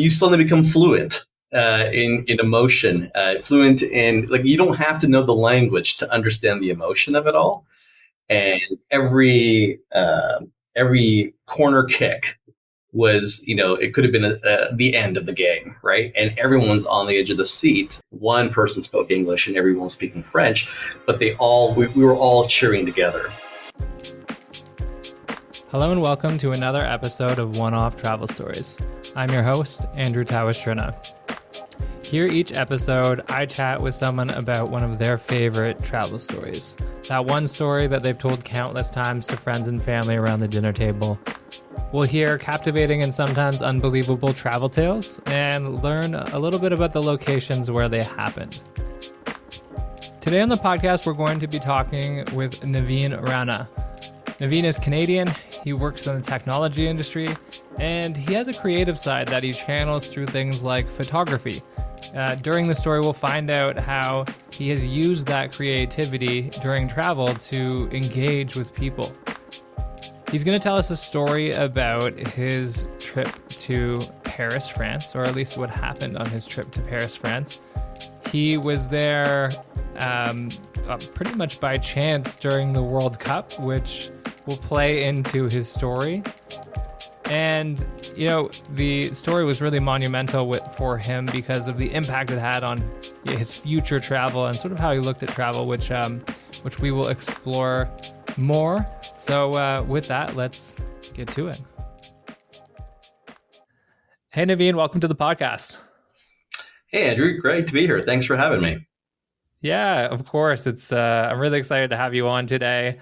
you suddenly become fluent in emotion, fluent in, like, you don't have to know the language to understand the emotion of it all. And every corner kick was, it could have been the end of the game, right? And everyone's on the edge of the seat. One person spoke English and everyone was speaking French, but we were all cheering together. Hello and welcome to another episode of One-Off Travel Stories. I'm your host, Andrew Tawastrina. Here each episode, I chat with someone about one of their favorite travel stories. That one story that they've told countless times to friends and family around the dinner table. We'll hear captivating and sometimes unbelievable travel tales and learn a little bit about the locations where they happened. Today on the podcast, we're going to be talking with Naveen Rana. Naveen is Canadian, he works in the technology industry, and he has a creative side that he channels through things like photography. During the story, we'll find out how he has used that creativity during travel to engage with people. He's going to tell us a story about his trip to Paris, France, or at least what happened on his trip to Paris, France. He was there pretty much by chance during the World Cup, which will play into his story. And, the story was really monumental for him because of the impact it had on his future travel and sort of how he looked at travel, which we will explore more. So with that, let's get to it. Hey, Naveen, welcome to the podcast. Hey, Andrew, great to be here. Thanks for having me. Yeah, of course. I'm really excited to have you on today.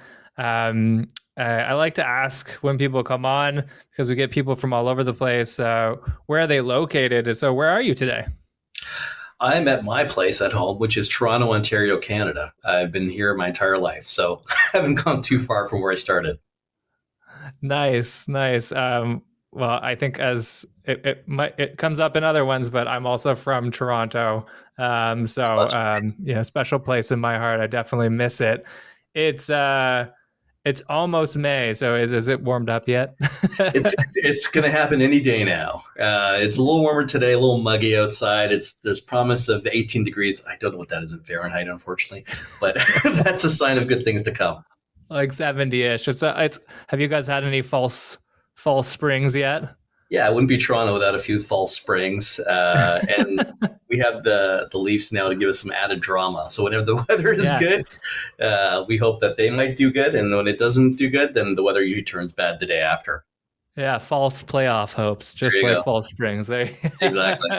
I like to ask when people come on, because we get people from all over the place, where are they located? So where are you today? I'm at my place at home, which is Toronto, Ontario, Canada. I've been here my entire life, so I haven't gone too far from where I started. Nice. Well, I think as it comes up in other ones, but I'm also from Toronto. Special place in my heart. I definitely miss it. It's almost May, so is it warmed up yet? It's going to happen any day now. It's a little warmer today, a little muggy outside. There's promise of 18 degrees. I don't know what that is in Fahrenheit, unfortunately, but that's a sign of good things to come. Like 70-ish. It's have you guys had any false springs yet? Yeah, it wouldn't be Toronto without a few false springs. And we have the Leafs now to give us some added drama. So whenever the weather is good, we hope that they might do good. And when it doesn't do good, then the weather usually turns bad the day after. Yeah, false playoff hopes, just like false springs. Exactly.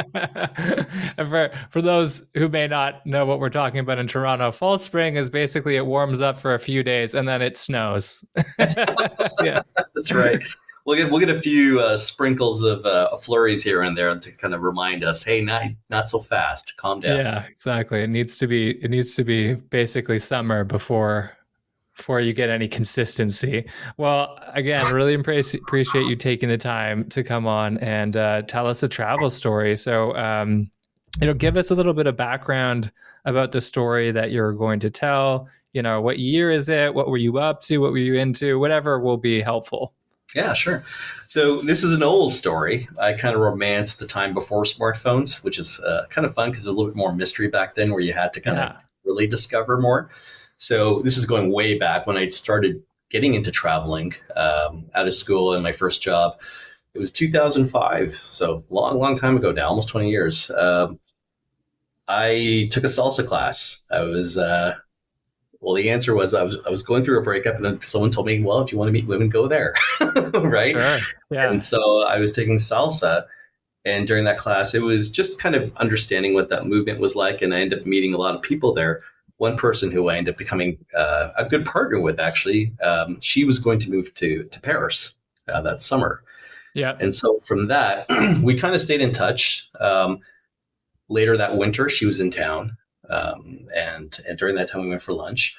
For those who may not know what we're talking about in Toronto, false spring is basically it warms up for a few days and then it snows. Yeah, that's right. We'll get a few sprinkles of flurries here and there to kind of remind us, hey, not so fast. Calm down. Yeah, exactly. It needs to be basically summer before you get any consistency. Well, again, really appreciate you taking the time to come on and tell us a travel story. So, give us a little bit of background about the story that you're going to tell. What year is it? What were you up to? What were you into? Whatever will be helpful. Yeah, sure. So this is an old story. I kind of romanced the time before smartphones, which is kind of fun because there's a little bit more mystery back then where you had to kind of really discover more. So this is going way back when I started getting into traveling out of school and my first job. It was 2005. So long time ago now, almost 20 years. I took a salsa class. The answer was I was going through a breakup and then someone told me, well, if you want to meet women, go there. Right. Sure. Yeah. And so I was taking salsa. And during that class, it was just kind of understanding what that movement was like. And I ended up meeting a lot of people there. One person who I ended up becoming a good partner with, actually, she was going to move to Paris that summer. Yeah. And so from that, we kind of stayed in touch. Later that winter, she was in town. And during that time, we went for lunch.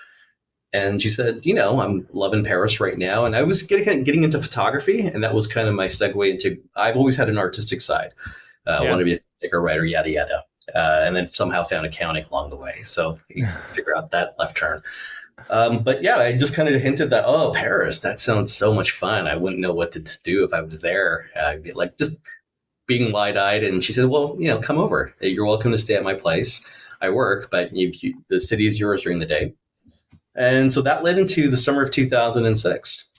And she said, I'm loving Paris right now. And I was getting into photography. And that was kind of my segue into, I've always had an artistic side. Want to be a thicker writer, yada, yada. And then somehow found accounting along the way. So you figure out that left turn. But yeah, I just kind of hinted that, Paris, that sounds so much fun. I wouldn't know what to do if I was there. I'd be like, just being wide-eyed, and she said, "Well, come over. You're welcome to stay at my place. I work, but the city is yours during the day." And so that led into the summer of 2006.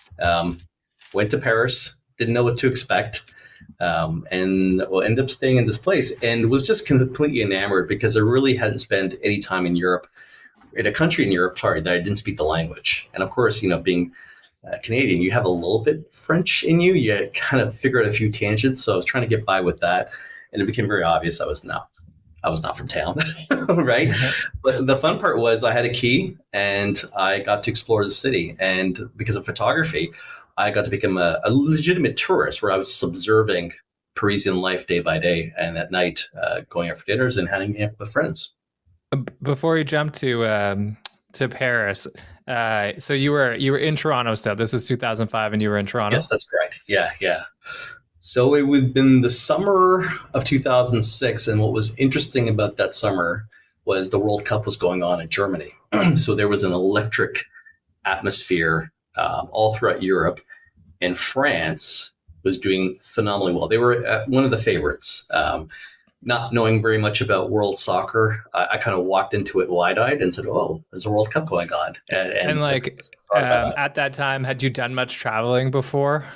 Went to Paris, didn't know what to expect, and ended up staying in this place and was just completely enamored because I really hadn't spent any time in Europe, in a country in Europe, sorry, that I didn't speak the language. And of course, being Canadian, you have a little bit French in you. You kind of figure out a few tangents. So I was trying to get by with that. And it became very obvious I was not from town, right? But the fun part was I had a key and I got to explore the city. And because of photography, I got to become a legitimate tourist where I was observing Parisian life day by day, and at night going out for dinners and hanging out with friends. Before you jump to Paris, so you were in Toronto still. This was 2005, and you were in Toronto. Yes, that's correct. Yeah. So it was been the summer of 2006, and what was interesting about that summer was the World Cup was going on in Germany. So there was an electric atmosphere all throughout Europe, and France was doing phenomenally well. They were one of the favorites. Not knowing very much about world soccer, I kind of walked into it wide-eyed and said, "Oh, there's a World Cup going on." And at that time, had you done much traveling before?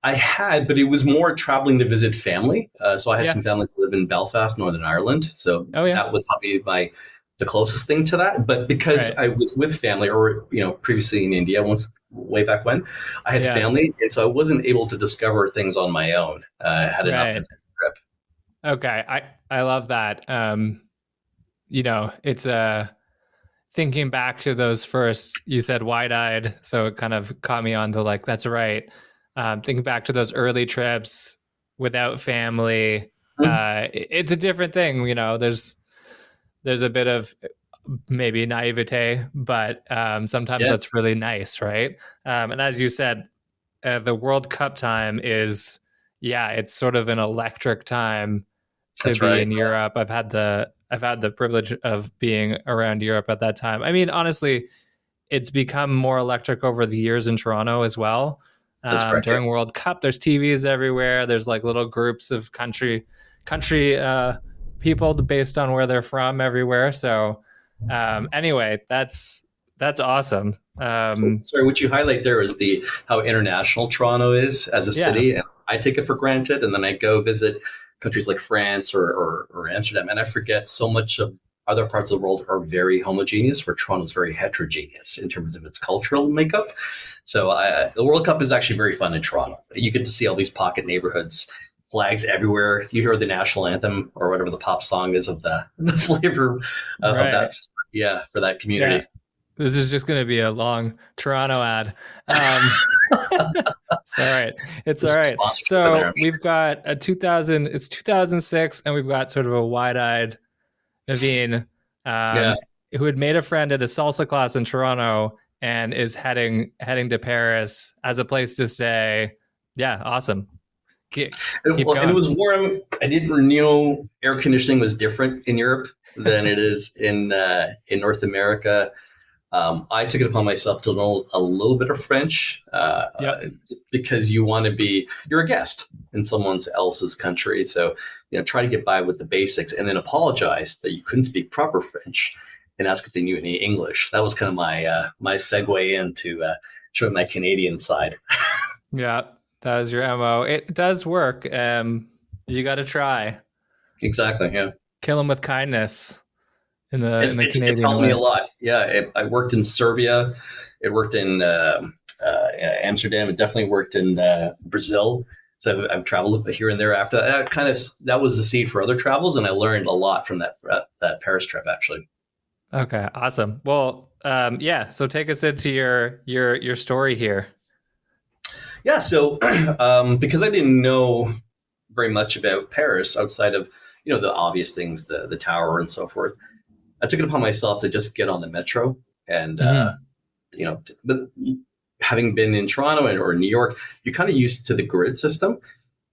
I had, but it was more traveling to visit family. So I had some family who live in Belfast, Northern Ireland. So that was probably the closest thing to that. But because I was with family, or previously in India, way back when, I had family, and so I wasn't able to discover things on my own. I had enough trip. Okay, I love that. It's thinking back to those first, you said wide-eyed, so it kind of caught me on to like, that's right. Thinking back to those early trips without family, it's a different thing. There's a bit of maybe naivete, but sometimes that's really nice, right? And as you said, the World Cup time is, it's sort of an electric time to be in Europe. I've had the privilege of being around Europe at that time. I mean, honestly, it's become more electric over the years in Toronto as well. During World Cup, there's TVs everywhere. There's like little groups of country people based on where they're from everywhere. So anyway, that's awesome. Sorry, what you highlight there is how international Toronto is as a city. And I take it for granted, and then I go visit countries like France or Amsterdam, and I forget so much of other parts of the world are very homogeneous, where Toronto is very heterogeneous in terms of its cultural makeup. So the World Cup is actually very fun in Toronto. You get to see all these pocket neighborhoods, flags everywhere. You hear the national anthem or whatever the pop song is of the flavor of that. Yeah, for that community. Yeah. This is just going to be a long Toronto ad. It's all right. It's all right. So we've got it's 2006, and we've got sort of a wide-eyed Naveen who had made a friend at a salsa class in Toronto and is heading to Paris as a place to stay. Yeah, awesome. Keep going. And it was warm. I didn't know air conditioning was different in Europe than it is in North America. I took it upon myself to know a little bit of French because you're a guest in someone else's country. So, try to get by with the basics and then apologize that you couldn't speak proper French and ask if they knew any English. That was kind of my segue into showing my Canadian side. Yeah, that was your MO. It does work. You got to try. Exactly. Yeah. Kill them with kindness. It's helped me a lot. Yeah, I worked in Serbia. It worked in Amsterdam. It definitely worked in Brazil. So I've traveled here and there after that. That was the seed for other travels, and I learned a lot from that Paris trip, actually. Okay, awesome. Well, so take us into your story here. Yeah, so because I didn't know very much about Paris outside of the obvious things, the tower and so forth, I took it upon myself to just get on the metro and but having been in Toronto or New York, you're kind of used to the grid system.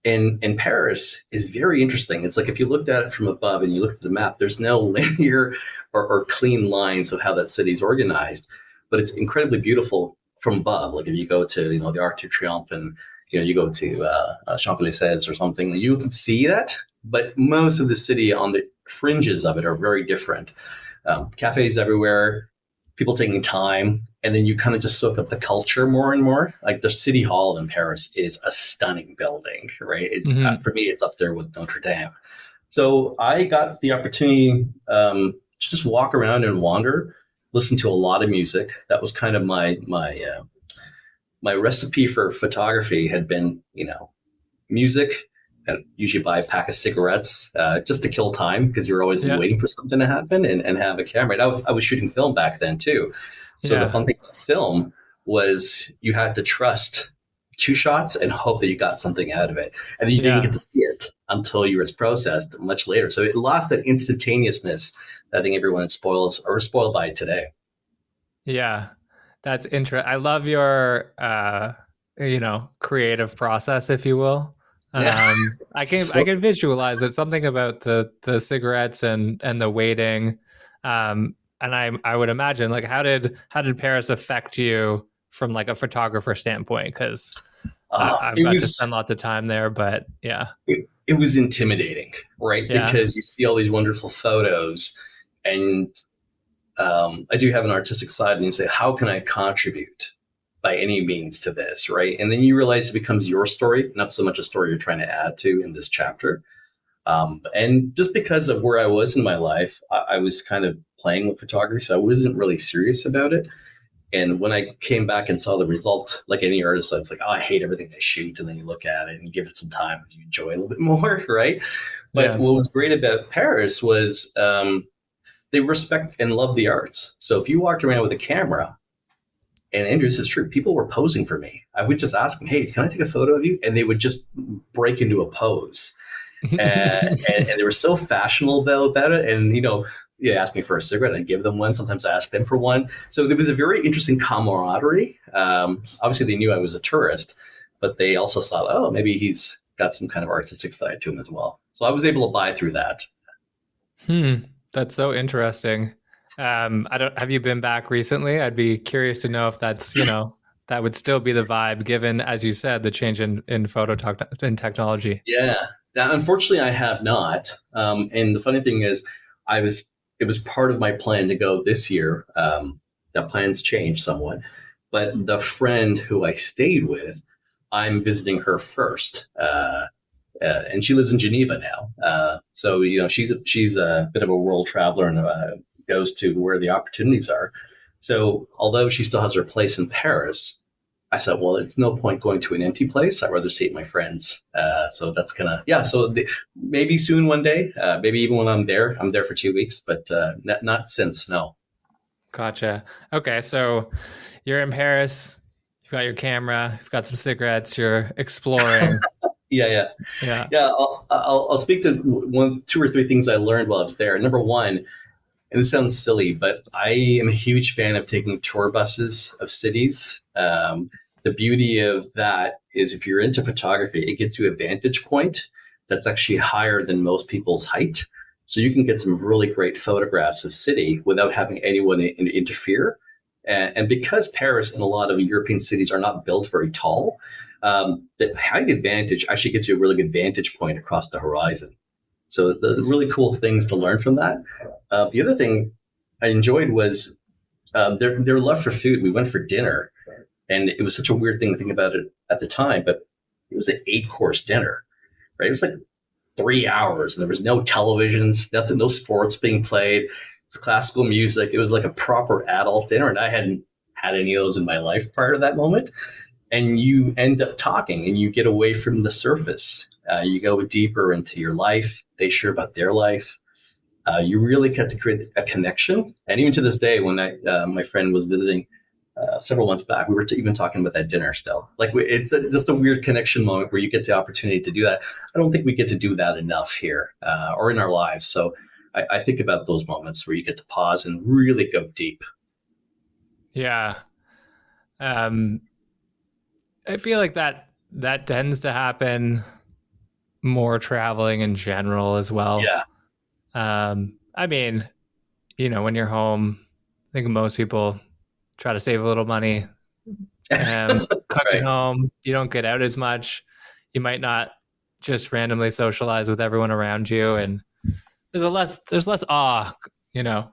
And Paris is very interesting. It's like if you looked at it from above and you looked at the map, there's no linear or clean lines of how that city is organized, but it's incredibly beautiful from above. Like if you go to the Arc de Triomphe and you go to Champs-Élysées or something, you can see that, but most of the city on the fringes of it are very different. Cafes everywhere, people taking time, and then you kind of just soak up the culture more and more. Like the City Hall in Paris is a stunning building, right? It's Mm-hmm. for me, it's up there with Notre Dame. So I got the opportunity to just walk around and wander, listen to a lot of music. That was kind of my recipe for photography had been, music. And usually buy a pack of cigarettes just to kill time because you're always Yeah. waiting for something to happen and have a camera. And I was shooting film back then too. So the Yeah. fun thing about film was you had to trust two shots and hope that you got something out of it. And then you didn't get Yeah. to see it until you was processed much later. So it lost that instantaneousness that I think everyone is spoiled by today. Yeah. That's interesting. I love your, creative process, if you will. Yeah. I So can visualize it. Something about the cigarettes and the waiting, and I would imagine, like, how did Paris affect you from like a photographer standpoint? Because I've it got to spend was lots of time there, but yeah, it was intimidating, right? yeah, Because you see all these wonderful photos, and I do have an artistic side, and you say, how can I contribute by any means to this, right? And then you realize it becomes your story, not so much a story you're trying to add to in this chapter. And just because of where I was in my life, I was kind of playing with photography, so I wasn't really serious about it. And when I came back and saw the result, like any artist, I was like, oh, I hate everything I shoot. And then you look at it and you give it some time and you enjoy it a little bit more, right? But yeah. what was great about Paris was they respect and love the arts. So if you walked around with a camera, and Andrew, this is true, people were posing for me. I would just ask them, hey, can I take a photo of you? And they would just break into a pose. And they were so fashionable about it. And, they asked me for a cigarette, I'd give them one. Sometimes I asked them for one. So there was a very interesting camaraderie. Obviously, they knew I was a tourist, but they also thought, oh, maybe he's got some kind of artistic side to him as well. So I was able to buy through that. That's so interesting. I don't. Have you been back recently? I'd be curious to know if that's that would still be the vibe, given, as you said, the change in in technology. Yeah. Now, unfortunately, I have not. And the funny thing is, it was part of my plan to go this year. That plans changed somewhat, but the friend who I stayed with, I'm visiting her first, and she lives in Geneva now. So she's a bit of a world traveler and goes to where the opportunities are. So although she still has her place in Paris, I said, well, it's no point going to an empty place. I'd rather see my friends. So that's yeah. So maybe soon one day, maybe even when I'm there for 2 weeks, but not since. No. Gotcha. Okay, so you're in Paris. You've got your camera. You've got some cigarettes. You're exploring. Yeah, yeah, Yeah. yeah. I'll speak to two or three things I learned while I was there. Number one, and this sounds silly, but I am a huge fan of taking tour buses of cities. The beauty of that is if you're into photography, it gets you a vantage point that's actually higher than most people's height. So you can get some really great photographs of city without having anyone interfere. And because Paris and a lot of European cities are not built very tall, the height advantage actually gives you a really good vantage point across the horizon. So the really cool things to learn from that. The other thing I enjoyed was their love for food. We went for dinner, and it was such a weird thing to think about it at the time, but it was an 8-course dinner, right? It was like 3 hours, and there was no televisions, nothing, no sports being played. It was classical music. It was like a proper adult dinner, and I hadn't had any of those in my life prior to that moment. And you end up talking, and you get away from the surface. You go deeper into your life. They share about their life. You really get to create a connection. And even to this day, when my friend was visiting several months back, we were even talking about that dinner still. Like it's just a weird connection moment where you get the opportunity to do that. I don't think we get to do that enough here or in our lives. So I think about those moments where you get to pause and really go deep. Yeah. I feel like that tends to happen more traveling in general as well. Yeah. I mean, when you're home, I think most people try to save a little money, Cook at Right. home. You don't get out as much. You might not just randomly socialize with everyone around you, and there's less awe, you know,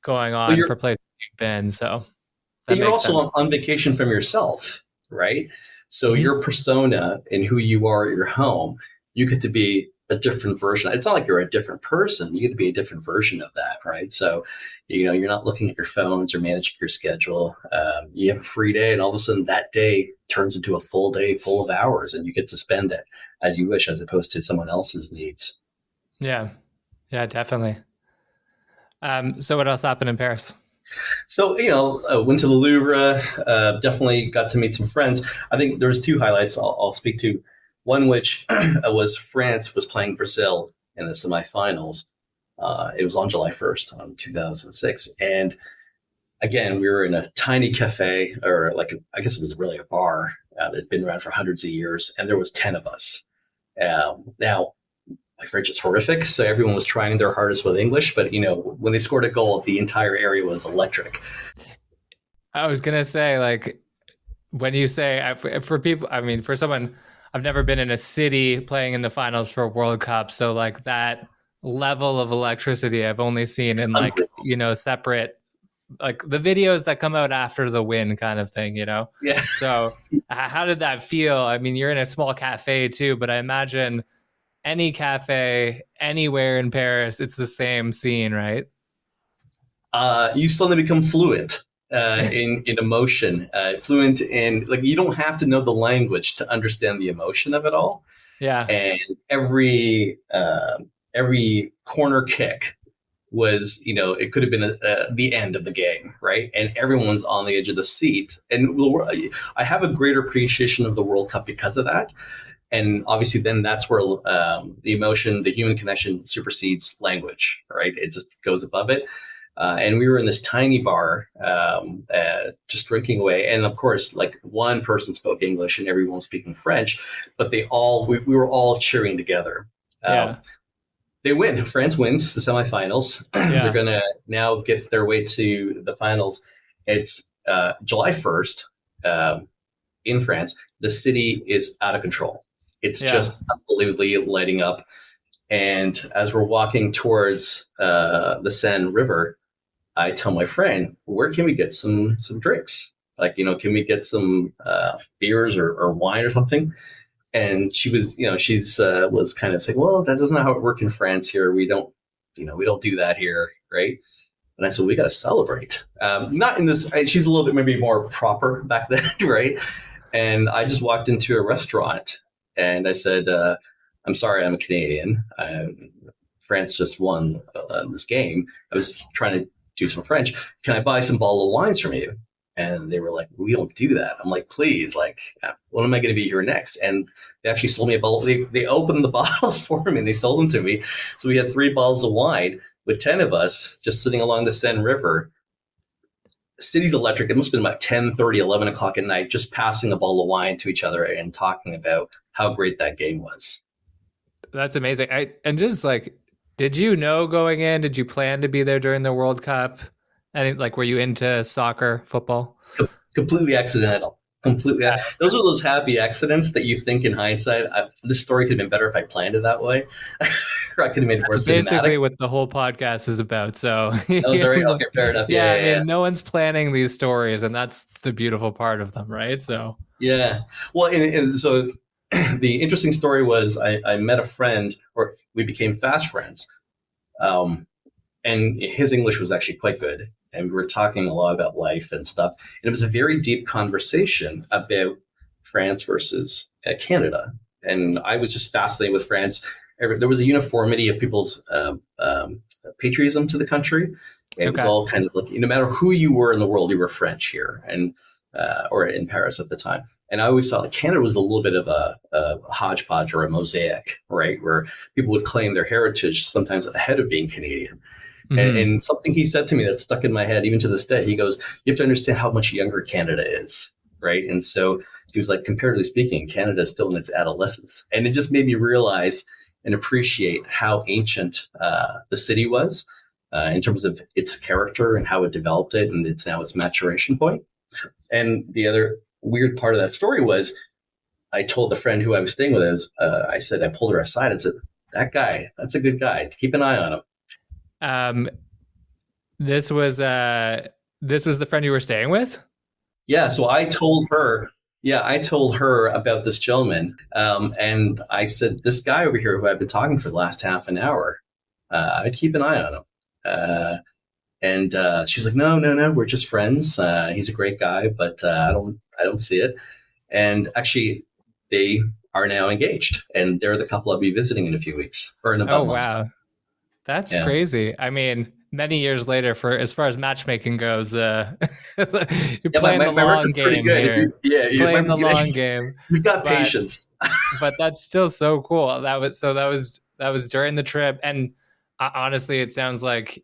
going Well, on you're for places you've been. So that you're makes also sense. on vacation from yourself, right? So Hmm. your persona and who you are at your home, you get to be a different version. It's not like you're a different person. You get to be a different version of that, right? So, you're not looking at your phones or managing your schedule. You have a free day, and all of a sudden that day turns into a full day full of hours, and you get to spend it as you wish, as opposed to someone else's needs. Yeah, yeah, definitely. So what else happened in Paris? So, went to the Louvre, definitely got to meet some friends. I think there was two highlights I'll speak to. One, which was France was playing Brazil in the semifinals. It was on July 1st, 2006. And again, we were in a tiny cafe, or like, I guess it was really a bar that had been around for hundreds of years. And there was 10 of us. Now, my French is horrific, so everyone was trying their hardest with English. But, when they scored a goal, the entire area was electric. I was gonna say, like, when you say for people, I mean, for someone, I've never been in a city playing in the finals for a World Cup, so like that level of electricity I've only seen in like Unbelievable. separate, like the videos that come out after the win kind of thing, Yeah. So how did that feel? I mean, you're in a small cafe too, but I imagine any cafe anywhere in Paris, it's the same scene, right? You suddenly become fluent in emotion, fluent in, like, you don't have to know the language to understand the emotion of it all. Yeah, And every corner kick was, it could have been the end of the game, right? And everyone's on the edge of the seat. And I have a greater appreciation of the World Cup because of that. And obviously, then that's where the emotion, the human connection supersedes language, right? It just goes above it. And we were in this tiny bar, just drinking away. And of course, like, one person spoke English and everyone was speaking French, but we were all cheering together. Um, yeah, they win. France wins the semifinals. They're yeah, going to now get their way to the finals. It's July 1st in France. The city is out of control. It's yeah. just unbelievably lighting up. And as we're walking towards the Seine River, I tell my friend, where can we get some drinks? Like, can we get some beers or wine or something? And she was, she's was kind of saying, well, that doesn't know how it works in France here. We don't do that here, right? And I said, we got to celebrate. Not in this. She's a little bit maybe more proper back then, right? And I just walked into a restaurant and I said, I'm sorry, I'm a Canadian. France just won this game. I was trying to do some French. Can I buy some bottle of wines from you? And they were like, we don't do that. I'm like, please, like, when am I going to be here next? And they actually sold me a bottle. They opened the bottles for me and they sold them to me. So we had 3 bottles of wine with 10 of us just sitting along the Seine River. City's electric. It must have been about 10:30, 11 o'clock at night, just passing a bottle of wine to each other and talking about how great that game was. That's amazing. And just like, did you know going in? Did you plan to be there during the World Cup? And like, were you into soccer, football? Completely accidental. Completely. Those are those happy accidents that you think in hindsight, this story could have been better if I planned it that way. Or I could have made it more That's cinematic. basically what the whole podcast is about. So, That was very okay. Fair enough. yeah, I Yeah. mean, no one's planning these stories, and that's the beautiful part of them, right? So, Yeah. Well, and so the interesting story was I met a friend, or we became fast friends. Um, and his English was actually quite good. And we were talking a lot about life and stuff. And it was a very deep conversation about France versus Canada. And I was just fascinated with France. There was a uniformity of people's patriotism to the country. It was okay. all kind of like, no matter who you were in the world, you were French here, and or in Paris at the time. And I always thought like Canada was a little bit of a hodgepodge or a mosaic, right? Where people would claim their heritage sometimes ahead of being Canadian. Mm-hmm. And something he said to me that stuck in my head, even to this day, he goes, you have to understand how much younger Canada is, right? And so he was like, comparatively speaking, Canada is still in its adolescence. And it just made me realize and appreciate how ancient the city was in terms of its character and how it developed it. And it's now its maturation point. And the other weird part of that story was I told the friend who I was staying with, I said, I pulled her aside and said, that guy, that's a good guy. Keep an eye on him. Um, this was the friend you were staying with? Yeah. So I told her about this gentleman. And I said, this guy over here who I've been talking for the last half an hour, I'd keep an eye on him. And she's like, no, we're just friends. He's a great guy, but I don't see it. And actually, they are now engaged, and they're the couple I'll be visiting in a few weeks or in about Oh, a month's time. wow. That's Yeah, crazy. I mean, many years later, for as far as matchmaking goes, you're yeah. playing the My long record's pretty game good. If here. you, yeah, Playing the long game. you've got But patience. that's still so cool. That was during the trip, and honestly, it sounds like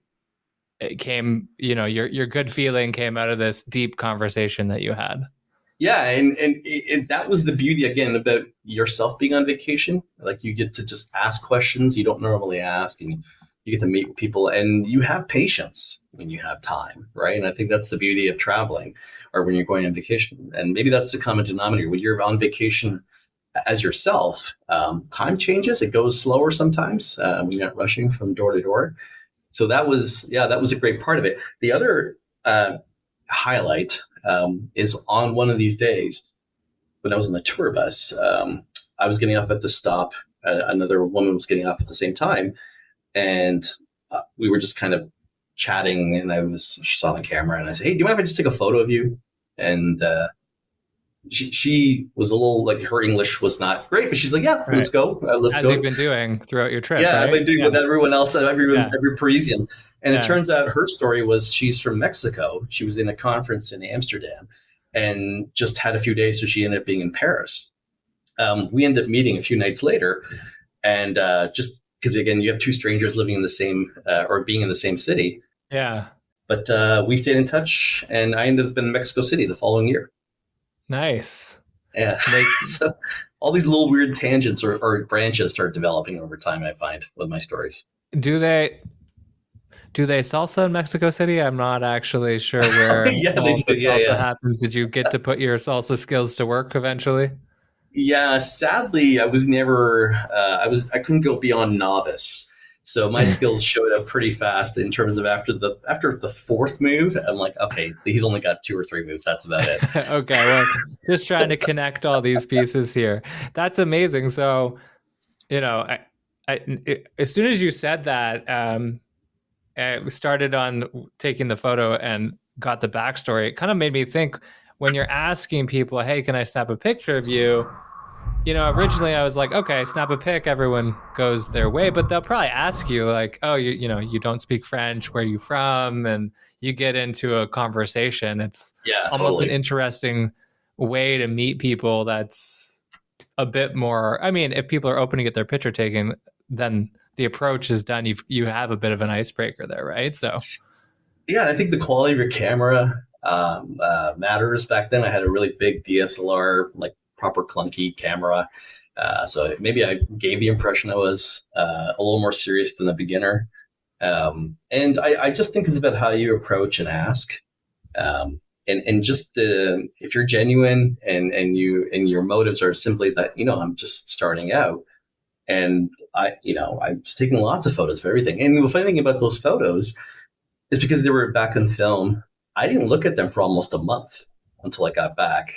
it came. Your good feeling came out of this deep conversation that you had. Yeah, and that was the beauty again about yourself being on vacation. Like you get to just ask questions you don't normally ask, and you get to meet people, and you have patience when you have time, right? And I think that's the beauty of traveling, or when you're going on vacation. And maybe that's the common denominator when you're on vacation as yourself. Time changes; it goes slower sometimes when you're not rushing from door to door. So that was a great part of it. The other highlight is on one of these days when I was on the tour bus. I was getting off at the stop. Another woman was getting off at the same time, and we were just kind of chatting. And she saw the camera, and I said, "Hey, do you mind if I just take a photo of you?" And she was a little like her English was not great, but she's like, "Yeah, Right. let's go, let's As go." you've been doing throughout your trip, Yeah, I've right? been doing Yeah. with everyone else, Yeah. every Parisian. And it Yeah. turns out her story was she's from Mexico. She was in a conference in Amsterdam and just had a few days, so she ended up being in Paris. We ended up meeting a few nights later, and just because again, you have two strangers living in the same or being in the same city. Yeah. But we stayed in touch, and I ended up in Mexico City the following year. Nice. Yeah, so all these little weird tangents or branches start developing over time. I find with my stories. Do they salsa in Mexico City? I'm not actually sure where Yeah, they all do. the Yeah, salsa yeah. happens. Did you get to put your salsa skills to work eventually? Yeah, sadly, I was never. I couldn't go beyond novice, so my skills showed up pretty fast in terms of after the fourth move. I'm like, okay, he's only got two or three moves. That's about it. Okay, well, just trying to connect all these pieces here. That's amazing. So, as soon as you said that, we started on taking the photo and got the backstory. It kind of made me think when you're asking people, "Hey, can I snap a picture of you?" Originally I was like, okay, snap a pic, everyone goes their way, but they'll probably ask you like, oh, you don't speak French, where are you from? And you get into a conversation. It's Yeah, almost an totally. interesting way to meet people that's a bit more, I mean, if people are open to get their picture taken, then the approach is done. You have a bit of an icebreaker there, right? So Yeah, I think the quality of your camera matters. Back then, I had a really big DSLR, like proper clunky camera. So maybe I gave the impression I was a little more serious than a beginner. And I just think it's about how you approach and ask. And just if you're genuine and your motives are simply that, I'm just starting out. And I was taking lots of photos of everything. And the funny thing about those photos is because they were back on film. I didn't look at them for almost a month until I got back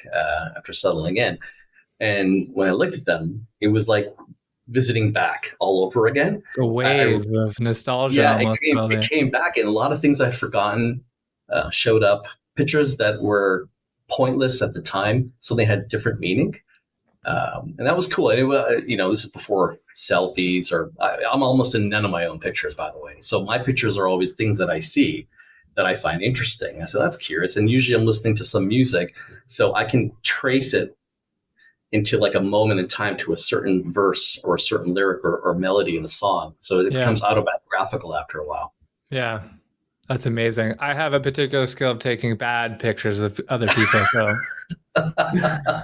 after settling in. And when I looked at them, it was like visiting back all over again. a wave of nostalgia Yeah, almost it probably. came back, and a lot of things I'd forgotten showed up. Pictures that were pointless at the time, so they had different meaning, and that was cool. And it was, this is before selfies, or I'm almost in none of my own pictures, by the way. So my pictures are always things that I see that I find interesting. I said that's curious, and usually I'm listening to some music, so I can trace it into like a moment in time to a certain verse or a certain lyric or melody in the song. So it Yeah. becomes autobiographical after a while. Yeah. That's amazing. I have a particular skill of taking bad pictures of other people, so I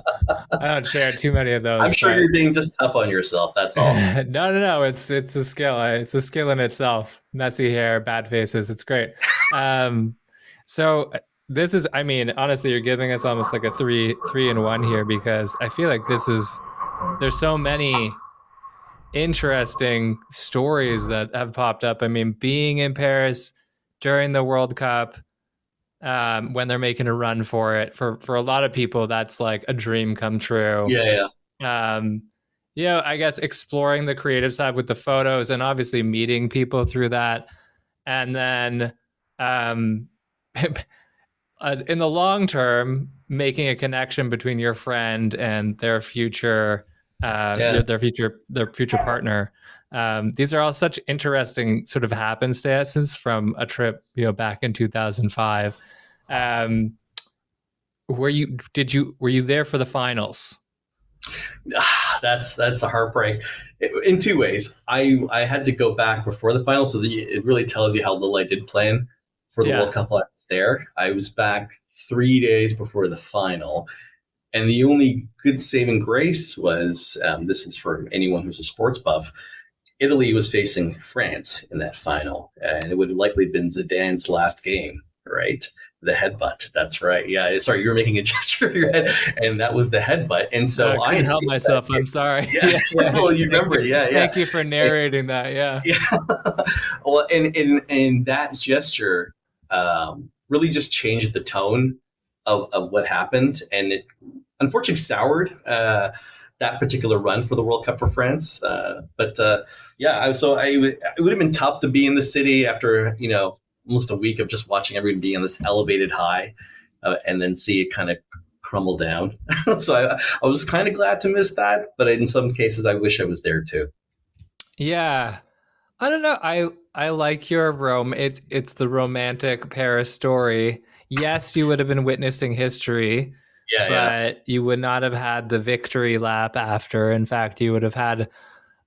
don't share too many of those. I'm sure you're being just tough on yourself. That's all. No. It's a skill. It's a skill in itself. Messy hair, bad faces. It's great. So this is, I mean, honestly, you're giving us almost like a three in one here, because I feel like there's so many interesting stories that have popped up. I mean, being in Paris during the World Cup, when they're making a run for it, for a lot of people, that's like a dream come true. Yeah, yeah, Um, I guess exploring the creative side with the photos and obviously meeting people through that. And then, um, as in the long term, making a connection between your friend and their future, yeah. their future partner. These are all such interesting sort of happenstances from a trip, back in 2005. Um, were you there for the finals? That's a heartbreak in two ways. I had to go back before the final, so that it really tells you how little I did plan for the Yeah. World Cup while I was there. I was back 3 days before the final, and the only good saving grace was, this is for anyone who's a sports buff. Italy was facing France in that final, and it would have likely been Zidane's last game, right? The headbutt. That's right. Yeah. Sorry, you were making a gesture of your head, and that was the headbutt. And so I I couldn't had help seen that myself. I'm game. sorry. Yeah. Yeah. Well, you Thank remember you. it. Yeah, yeah. Thank you for narrating that. Yeah. Yeah. Well, and that gesture, really just changed the tone of what happened, and it unfortunately soured that particular run for the World Cup for France. But yeah, it would have been tough to be in the city after almost a week of just watching everyone be on this elevated high, and then see it kind of crumble down. So I was kind of glad to miss that, but in some cases, I wish I was there too. Yeah. I don't know. I like your Rome. It's the romantic Paris story. Yes, you would have been witnessing history, Yeah, yeah. but you would not have had the victory lap after. In fact, you would have had,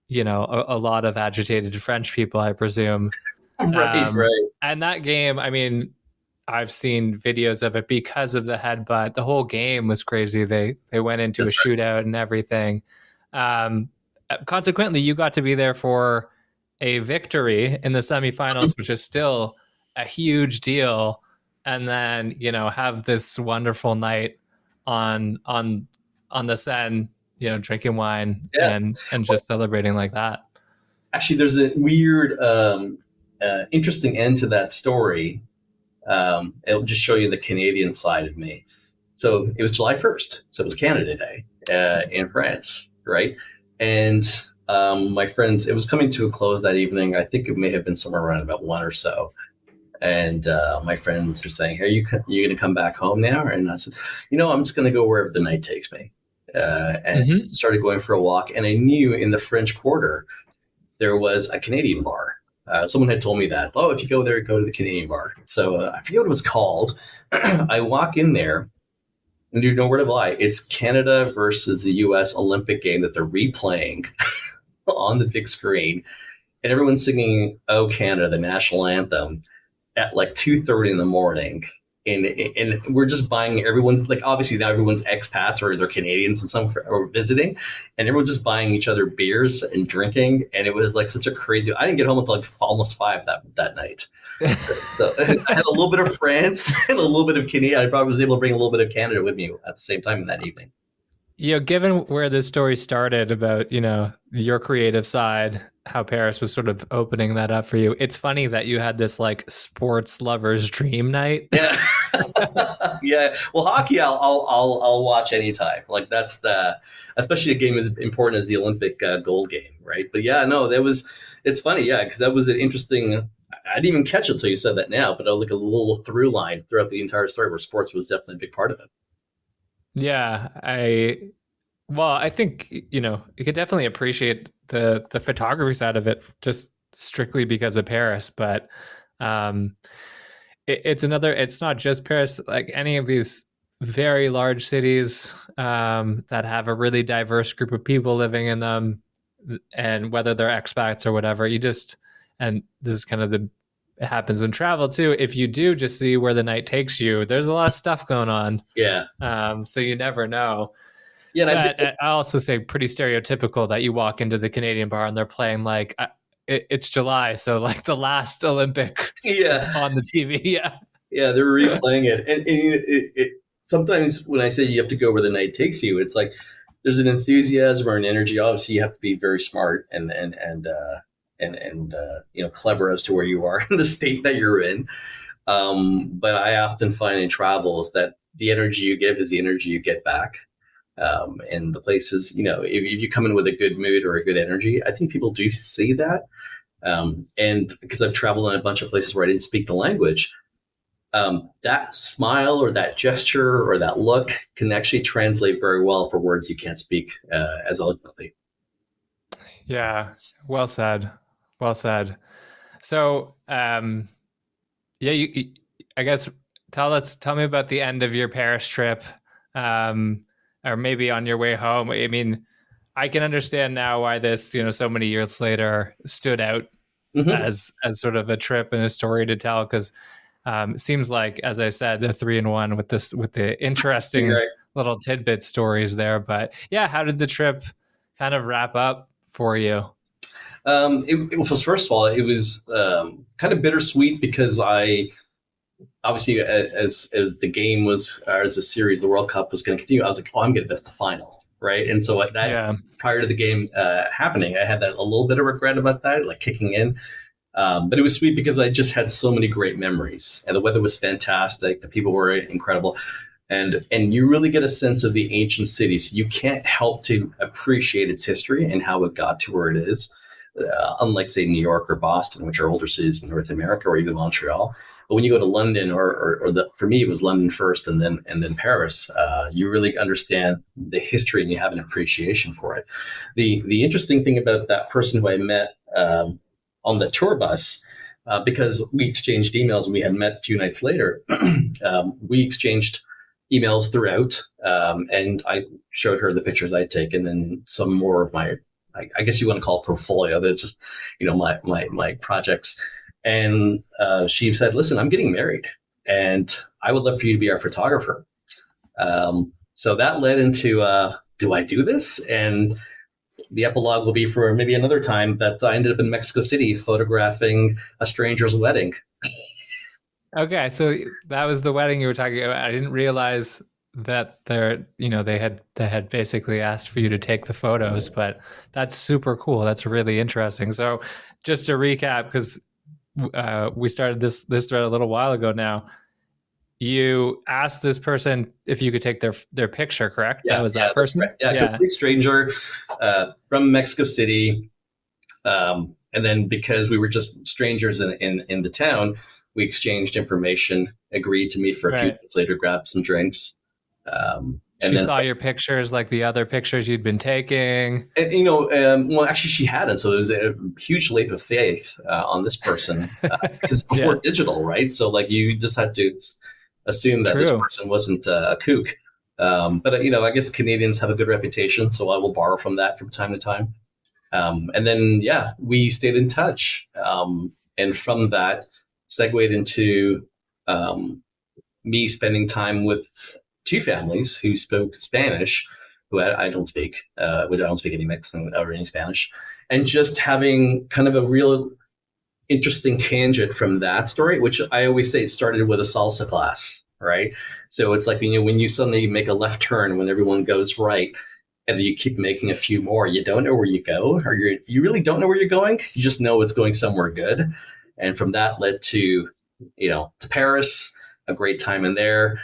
a lot of agitated French people, I presume. Right, right. And that game, I mean, I've seen videos of it because of the headbutt. The whole game was crazy. They went into a That's shootout and everything. Um, Consequently, you got to be there for a victory in the right. semifinals, which is still a huge deal. And then, have this wonderful night on on the Seine, drinking wine Yeah. and just celebrating like that. Actually, there's a weird, interesting end to that story. It'll just show you the Canadian side of me. So it was July 1st. So it was Canada Day in France, right? And my friends, it was coming to a close that evening. I think it may have been somewhere around about one or so. And my friend was saying, "Hey, you going to come back home now?" And I said, I'm just going to go wherever the night takes me." And Mm-hmm. started going for a walk. And I knew in the French Quarter, there was a Canadian bar. Someone had told me that, oh, if you go there, go to the Canadian bar. So I forget what it was called. I walk in there, and you know where to lie. It's Canada versus the U.S. Olympic game that they're replaying on the big screen, and everyone's singing "Oh Canada," the national anthem, at like 2:30 in the morning. And we're just buying everyone's, like, obviously now everyone's expats or they're Canadians and some are visiting, and everyone's just buying each other beers and drinking. And it was like such a crazy, I didn't get home until like almost 5 that night. So I had a little bit of France and a little bit of Canada. I probably was able to bring a little bit of Canada with me at the same time in that evening. Given where this story started about, your creative side, how Paris was sort of opening that up for you, it's funny that you had this like sports lovers dream night. Yeah. Yeah. Well, hockey, I'll watch anytime. Like that's especially a game as important as the Olympic gold game, right? But yeah, no, it's funny, yeah, because that was an interesting. I didn't even catch it until you said that now, but like a little through line throughout the entire story where sports was definitely a big part of it. Yeah, I think, you could definitely appreciate the photography side of it just strictly because of Paris, but um it's not just Paris, like any of these very large cities that have a really diverse group of people living in them, and whether they're expats or whatever, and this is kind of it happens when travel too. If you do just see where the night takes you, there's a lot of stuff going on. Yeah. So you never know. Yeah. And But I also say pretty stereotypical that you walk into the Canadian bar and they're playing it's July, so like the last Olympics yeah. on the TV. Yeah. Yeah, they're replaying it, and sometimes when I say you have to go where the night takes you, it's like there's an enthusiasm or an energy. Obviously, you have to be very smart and clever as to where you are in the state that you're in. But I often find in travels that the energy you give is the energy you get back. And the places, if you come in with a good mood or a good energy, I think people do see that. And because I've traveled in a bunch of places where I didn't speak the language, that smile or that gesture or that look can actually translate very well for words you can't speak as eloquently. Yeah, well said. Well said. So, yeah, I guess tell me about the end of your Paris trip, um, or maybe on your way home. I mean, I can understand now why this, so many years later stood out Mm-hmm. as sort of a trip and a story to tell, because it seems like, as I said, the 3-in-1 with the interesting Right. little tidbit stories there. But yeah, how did the trip kind of wrap up for you? It was, first of all, it was kind of bittersweet because I obviously, as the game was, or as the series, the World Cup was going to continue, I was like, oh, I'm going to miss the final, right? And so that Yeah. prior to the game happening, I had that a little bit of regret about that, like kicking in. But it was sweet because I just had so many great memories, and the weather was fantastic. The people were incredible, and you really get a sense of the ancient city. So you can't help to appreciate its history and how it got to where it is. Unlike, say, New York or Boston, which are older cities in North America, or even Montreal. But when you go to London, for me, it was London first, and then Paris. You really understand the history, and you have an appreciation for it. The interesting thing about that person who I met on the tour bus, because we exchanged emails and we had met a few nights later, we exchanged emails throughout, and I showed her the pictures I'd taken and some more of my, I guess you want to call it portfolio. They're just, my projects. And she said, "Listen, I'm getting married, and I would love for you to be our photographer." So that led into, do I do this? And the epilogue will be for maybe another time, that I ended up in Mexico City photographing a stranger's wedding. Okay, so that was the wedding you were talking about. I didn't realize that they had basically asked for you to take the photos, but that's super cool. That's really interesting. So just to recap, because we started this thread a little while ago now. You asked this person if you could take their picture, correct? That Yeah, was yeah, that that's person? correct. Yeah, Yeah. complete stranger from Mexico City. And then because we were just strangers in the town, we exchanged information, agreed to meet for a few Right. minutes later, grab some drinks. And She then, saw your pictures, like the other pictures you'd been taking. well, actually, she hadn't. So there was a huge leap of faith on this person because it's before Yeah. digital, right? So, like, you just had to assume that this True. person wasn't a kook. But I guess Canadians have a good reputation, so I will borrow from that from time to time. And then, yeah, we stayed in touch. And from that, segued into me spending time with two families who spoke Spanish, who I don't speak. I don't speak any Mexican or any Spanish. And just having kind of a real interesting tangent from that story, which I always say it started with a salsa class, right? So it's like, when you suddenly make a left turn when everyone goes right, and then you keep making a few more, you don't know where you go, or you really don't know where you're going. You just know it's going somewhere good. And from that led to Paris, a great time in there.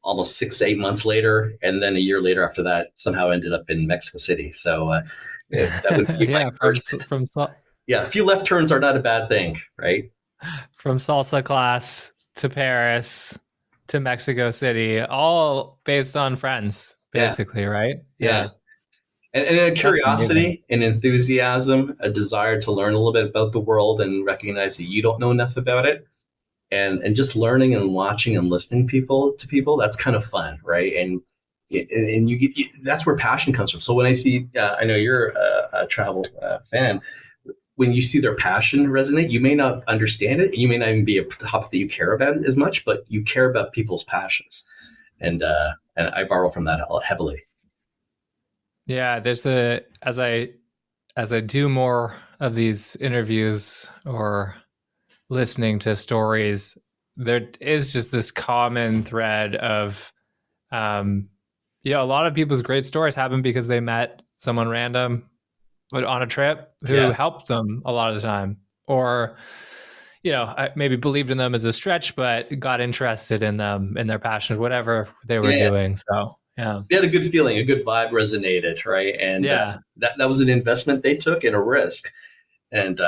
Almost 6 8 months later, and then a year later after that, somehow ended up in Mexico City. So that would be my Yeah, first. Yeah, a few left turns are not a bad thing, right? from salsa class to Paris to Mexico City, all based on friends, Yeah, basically, right? yeah. Yeah, And a that's amazing. curiosity, an enthusiasm, a desire to learn a little bit about the world and recognize that you don't know enough about it. And just learning and watching and listening to people, that's kind of fun, right? And that's where passion comes from. So when I see, I know you're a travel fan. When you see their passion resonate, you may not understand it, and you may not even be a topic that you care about as much, but you care about people's passions, and I borrow from that heavily. Yeah, there's a as I do more of these interviews or listening to stories, there is just this common thread of, a lot of people's great stories happen because they met someone random but on a trip who Yeah. helped them a lot of the time, or maybe believed in them as a stretch, but got interested in them and their passions, whatever they were Yeah. doing. So yeah, They had a good feeling, a good vibe resonated, right? And yeah. that was an investment they took and a risk. And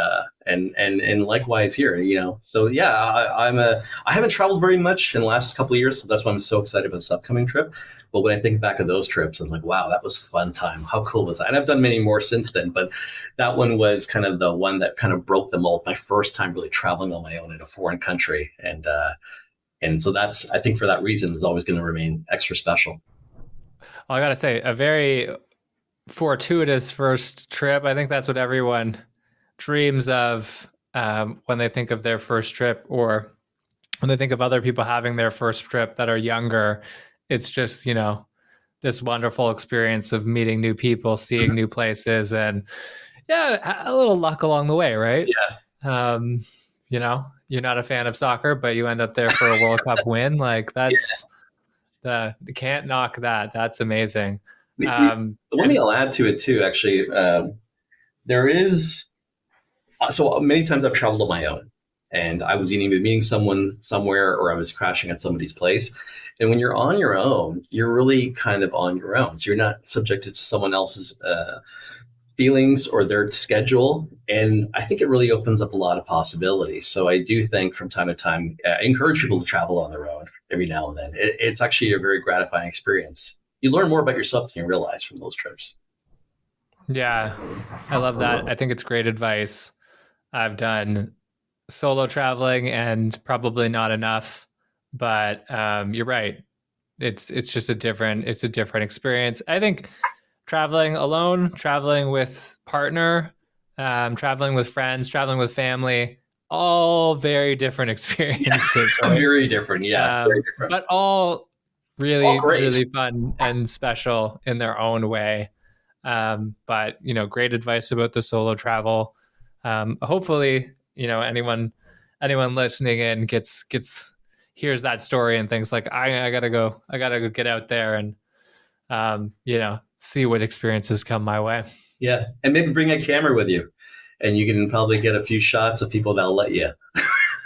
likewise here, So yeah, I haven't traveled very much in the last couple of years, so that's why I'm so excited about this upcoming trip. But when I think back of those trips, I was like, wow, that was a fun time. How cool was that? And I've done many more since then, but that one was kind of the one that kind of broke the mold. My first time really traveling on my own in a foreign country, and so that's, I think, for that reason, is always going to remain extra special. I gotta say, a very fortuitous first trip. I think that's what everyone dreams of when they think of their first trip, or when they think of other people having their first trip that are younger. It's just, this wonderful experience of meeting new people, seeing new places, and a little luck along the way, right? Yeah. You're not a fan of soccer, but you end up there for a World Cup win. Like that's can't knock that. That's amazing. The one thing I'll add to it too, actually, there is, so many times I've traveled on my own, and I was either meeting someone somewhere or I was crashing at somebody's place. And when you're on your own, you're really kind of on your own. So you're not subjected to someone else's feelings or their schedule. And I think it really opens up a lot of possibilities. So I do think from time to time, I encourage people to travel on their own every now and then. It's actually a very gratifying experience. You learn more about yourself than you realize from those trips. Yeah, I love that. I think it's great advice. I've done solo traveling and probably not enough, but you're right. It's just a different experience. I think traveling alone, traveling with partner, traveling with friends, traveling with family, all very different experiences. Yeah, right? very different. Yeah, very different. But all really, All great. really fun and special in their own way. But great advice about the solo travel. Hopefully, anyone listening in hears that story and thinks like, I gotta go get out there and see what experiences come my way. Yeah, and maybe bring a camera with you, and you can probably get a few shots of people that'll let you.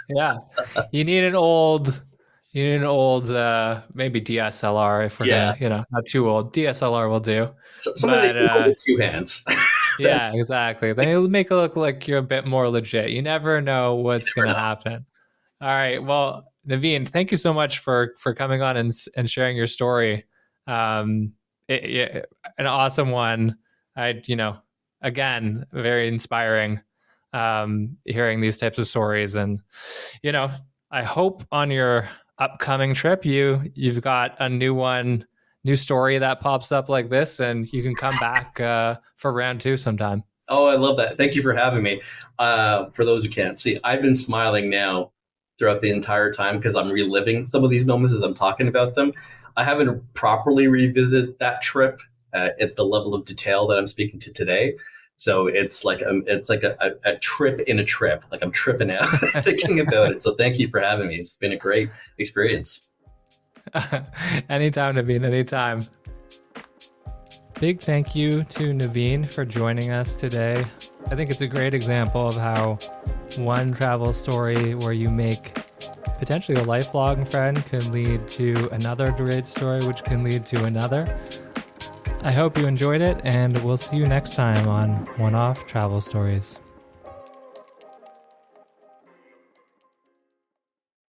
Yeah, you need an old maybe DSLR if we're gonna, not too old. DSLR will do. Something that you can hold with two hands. Yeah, exactly. Then it'll make it look like you're a bit more legit. You never know what's going to happen. All right. Well, Naveen, thank you so much for coming on and sharing your story. An awesome one. Again, very inspiring. Hearing these types of stories, and I hope on your upcoming trip you've got a new story that pops up like this, and you can come back for round 2 sometime. Oh, I love that. Thank you for having me. For those who can't see, I've been smiling now throughout the entire time because I'm reliving some of these moments as I'm talking about them. I haven't properly revisited that trip at the level of detail that I'm speaking to today. So it's like a trip in a trip. Like I'm tripping out thinking about it. So thank you for having me. It's been a great experience. Anytime, Naveen, anytime. Big thank you to Naveen for joining us today. I think it's a great example of how one travel story where you make potentially a lifelong friend can lead to another great story, which can lead to another. I hope you enjoyed it, and we'll see you next time on One-Off Travel Stories.